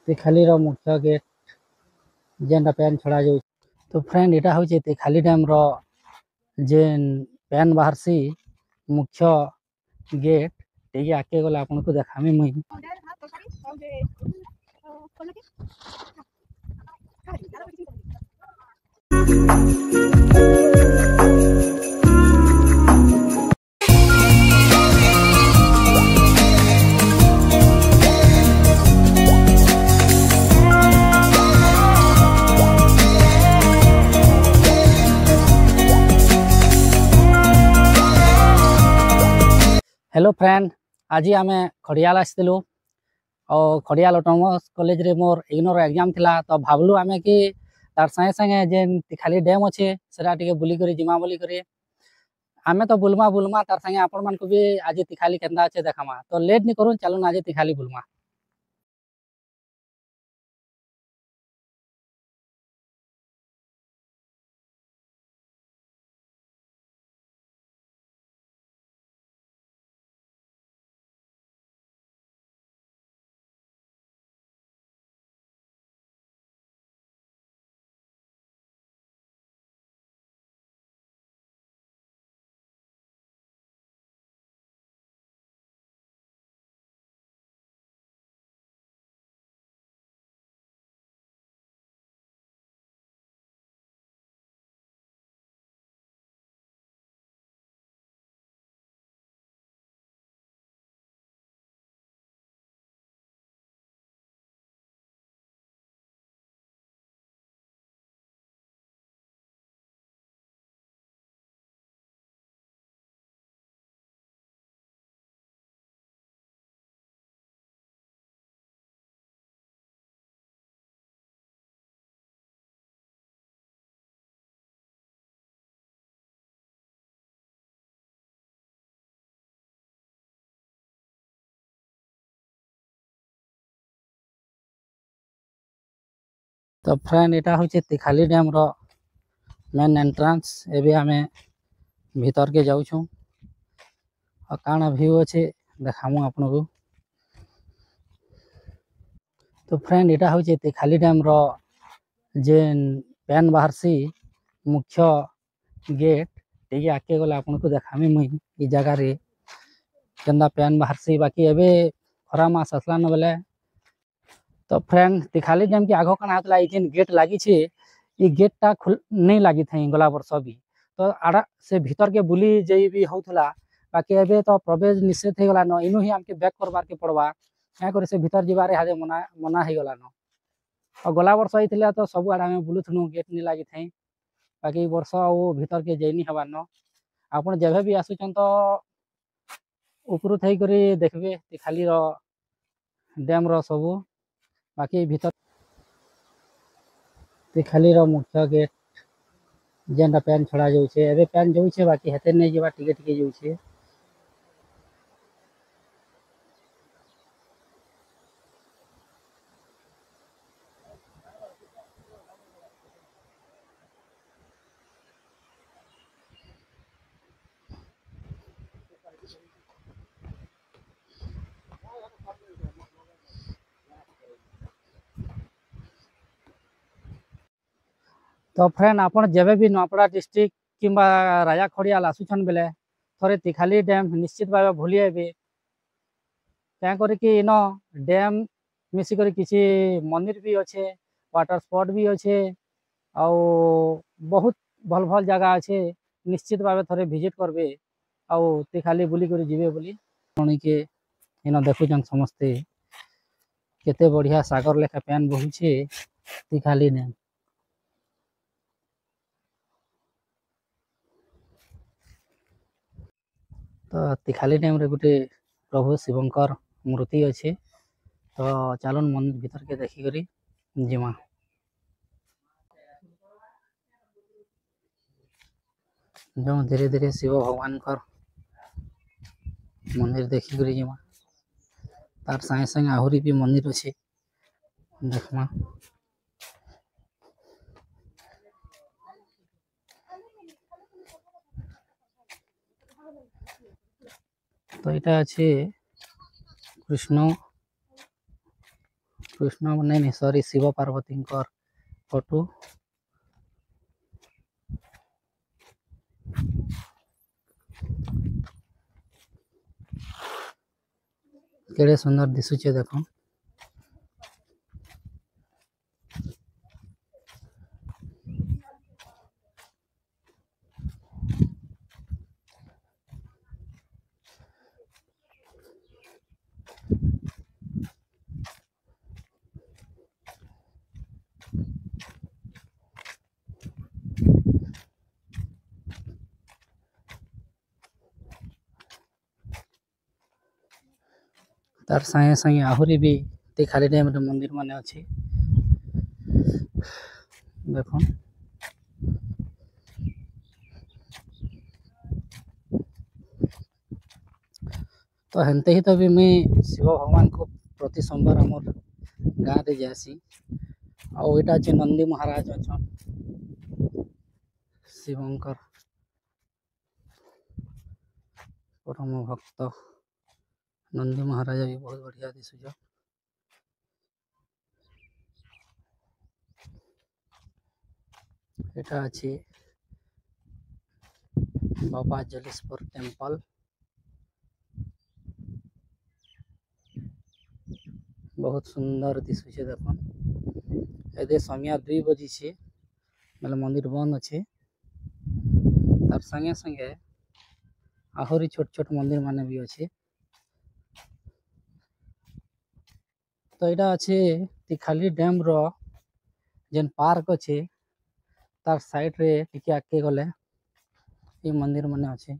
ତିଖାଲି ର ମୁଖ୍ୟ ଗେଟ୍ ଯେନ୍ଟା ପାନ୍ ଛଡ଼ା ଯାଉଛି। ତ ଫ୍ରେଣ୍ଡ ଏଇଟା ହଉଛି ତିଖାଲି ଡ୍ୟାମ୍ ର ଯେନ୍ ପାନ୍ ବାହାରସି ମୁଖ୍ୟ ଗେଟ୍ ଟିକେ ଆଗକେ ଗଲେ ଆପଣଙ୍କୁ ଦେଖାମି ମୁଇଁ। हेलो फ्रेंड, आज आम खड़ियाल आसलु और खड़ियाल ऑटोनोमस कॉलेज रे मोर इग्नोर एग्जाम थिला। तो भावलु आमे कि तार संगे संगे जेन तिखाली डैम अच्छे सेटा टिके बुली करी जिमा बोली करी आमे तो बुलमा तार संगे आपण मान को भी आज तिखाली केंदा अच्छे देखामा। तो लेट नहीं करूँ, चलो आज तिखाली बुलमा। तो फ्रेंड एटा हूँ तिखाली डैम रो मेन एंट्रांस। एबे आमे भीतर के जाऊँ और काना व्यू अच्छे देखामु आपन को। तो फ्रेंड एटा हूँ तिखाली डैम रो जेन पान बाहरसी मुख्य गेट टे आगे गले आपन को देखामी मुई ई जगह रे केंदा पान बाहरसी। बाकी एबे खरा मास आसलान बेले तो फ्रेंड तिखाली डैम के आगो काना हतला ई जेन गेट लागी छे ई गेट टा नहीं लागी थई गला वर्ष भी। तो आड़ा से भीतर के बुली जई भी होतला। बाकी एबे तो प्रवेश निषेध हे गला न, इनु ही हमके बैक करबार के पड़वा क्या करे से भीतर जीवारे हाजे मना हे गला न। और गला वर्ष आइथिला तो सब आड़ा में बुलुथनु गेट नहीं लागी थई। बाकी वर्ष वो भीतर के जैनी हबार न। आपण जेबे भी आसुचन तो ऊपर थई करी देखबे तिखाली रो डैम रो सबू। बाकी भीतर तिखाली रो मुख्य गेट जेनटा पान छड़ा जाउछे एबे पान जाउछे। बाकी हेते नहीं जेबा टिके टिके जाउछे। तो फ्रेंड आपण जेबे भी नपड़ा डिस्ट्रिक्ट किंबा राजा खड़ियाल आसुछन बेले थोड़े तिखाली डैम निश्चित भाव भूली आबे। क्या करके इन डैम मिसिक किसी मंदिर भी अच्छे, वाटर स्पॉट भी अच्छे आउ बहुत भल भल जगह अच्छे। निश्चित भाव थोड़े विजिट करबे आउ तिखाली बुली कर जीवे बोली के इन देखुचन समस्ते केते बढ़िया सागर लेखा पान बहुचे तिखाली डैम। तो तिखाली डैम रे गुटे प्रभु शिवंकर मूर्ति अच्छे। तो चलन मंदिर भीतर के देखी करी जिमा। जो धीरे धीरे शिव भगवान कर मंदिर देखी करी जिमा। तार संगे संगे आहुरी भी मंदिर अच्छे देखमा। तो यहाँ अच्छे कृष्ण कृष्ण नहीं सॉरी शिव पार्वती फोटो केड़े सुंदर दिशुचे देखो। तार संगे संगे आहुरी भी खाली डैम रे मंदिर माने अच्छी देखो। तो हेनते ही तो भी मैं शिव भगवान को प्रति सोमवार आमर गाँव रे जासी। आउ एटा जे नंदी महाराज अच्छा शिवंकर परम भक्त नंदी महाराज भी बहुत बढ़िया दिशुच। एटा अच्छी बाबा जलेश्वर टेम्पल बहुत सुंदर दिशुचे देखो। एदे समय 2 बजी छे मतलब मंदिर बंद अच्छे। तार संगे संगे आहुरी छोट छोट मंदिर माने भी अच्छे। तो यहाँ अच्छे तिखाली डैम रो जेन पार्क अच्छे तार साइड रे टिके आगे गले ये मंदिर माने अच्छे।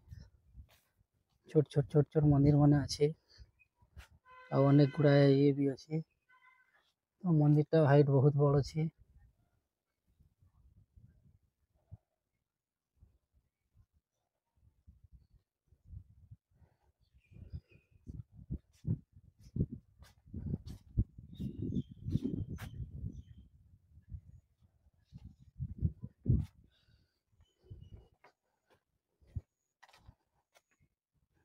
छोट छोट मंदिर माने अच्छे और अनेक गुड़ा ये भी अच्छे। तो मंदिर टा हाइट बहुत बड़ अच्छे।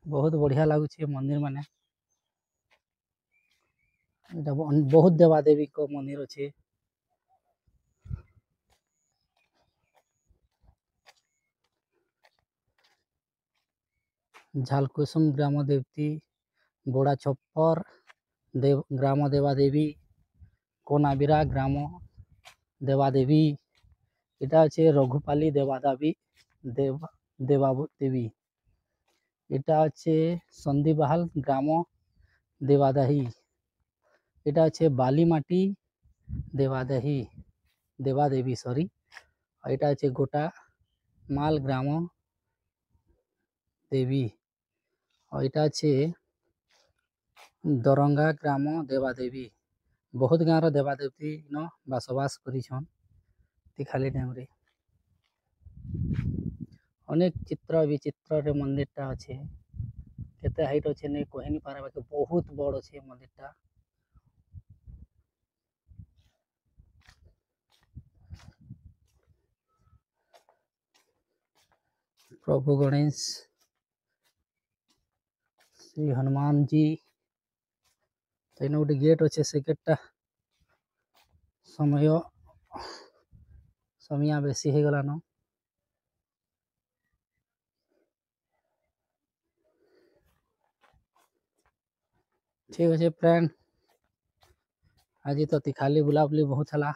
बहुत बढ़िया लगुच मंदिर माने बहुत देवादेवी को मंदिर अच्छे। झालकुसुम ग्राम देवती बोड़ा छप्पर ग्राम देवादेवी कोनाबिरा ग्राम देवादेवी এটা আছে রঘুপালী দেবাদেবী এটা আছে সন্দিবাহাল গ্রাম দেবাদাহী এটা আছে বালিমাটি দেবাদেবী সরি আর এটা আছে গোটা মাল গ্রাম দেবী আর এটা আছে দরঙ্গা গ্রাম দেবাদেবী। बहुत गाँव देवादेवी न बसवास करिछन तिखाली डैम रे। अनेक चित्र विचित्र रे मंदिर टा अच्छे केते हाइट अच्छे नहीं कहि नहीं पारे बाकी बहुत बड़ अच्छे मंदिर टा। प्रभु गणेश श्री हनुमान जी तो गोटे गेट अच्छे से गेट टा समय बेसी हो गलान। ठीक अच्छे फ्रेंड आज तो तिखाली बुलाबुली बहुत है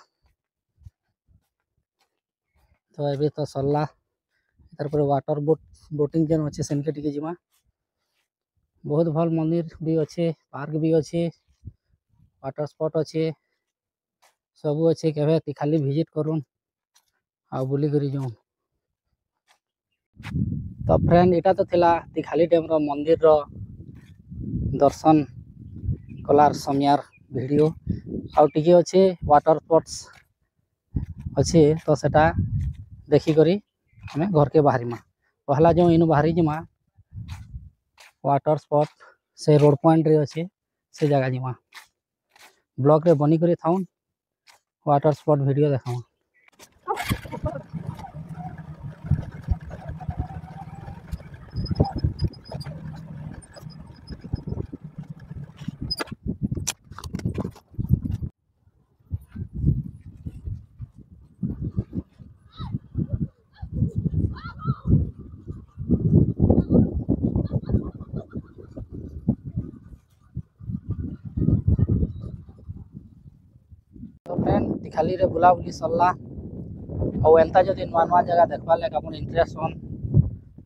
तो अभी तो सरला तार पर वाटर बोटिंग जेन अच्छे सेनके टिके जिमा। बहुत भल मंदिर भी अच्छे पार्क भी अच्छे वाटर स्पॉट अच्छे सबू अच्छे केवे तिखाली विजिट करूँ आ बुली करी जाऊँ। तो फ्रेंड एटा तो थिला तिखाली डैम रो मंदिर रो दर्शन कलार समयार वीडियो आउ टिके अच्छे वाटर स्पॉट्स अच्छे तो सेटा देखी करी हमें घर के बाहरी मा पहला जो इनु बाहरी जिमा वाटर स्पॉट से रोड पॉइंट रे अच्छे से जगह जिमा ब्लॉग रे बनी करी थाउन वाटर स्पॉट वीडियो देखा। ତିଖାଲି ରେ ବୁଲାବୁଲି ସରଲା ଆଉ ଏନ୍ତା ଯଦି ନୂଆ ନୂଆ ଜାଗା ଦେଖବାର୍ ଲାଗି ଆପଣ ଇଣ୍ଟରେଷ୍ଟ ହନ୍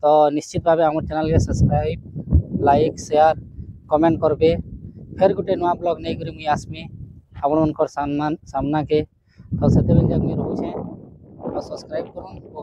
ତ ନିଶ୍ଚିତ ଭାବେ আমার ଚ୍ୟାନେଲକେ ସବସ୍କ୍ରାଇବ୍ ଲାଇକ୍ ସେୟାର କମେଣ୍ଟ করবে ফের গোটে নୂଆ ব্লଗ ନେଇକରି ମୁଇଁ আসମି ଆପଣମାନଙ୍କର ସାମ୍ନାକେ ତ ସେତେବେଳେ ଯାକ ମୁଇଁ ରହୁଛେ ଆଉ ସବସ୍କ୍ରାଇବ୍ କରୁନ୍।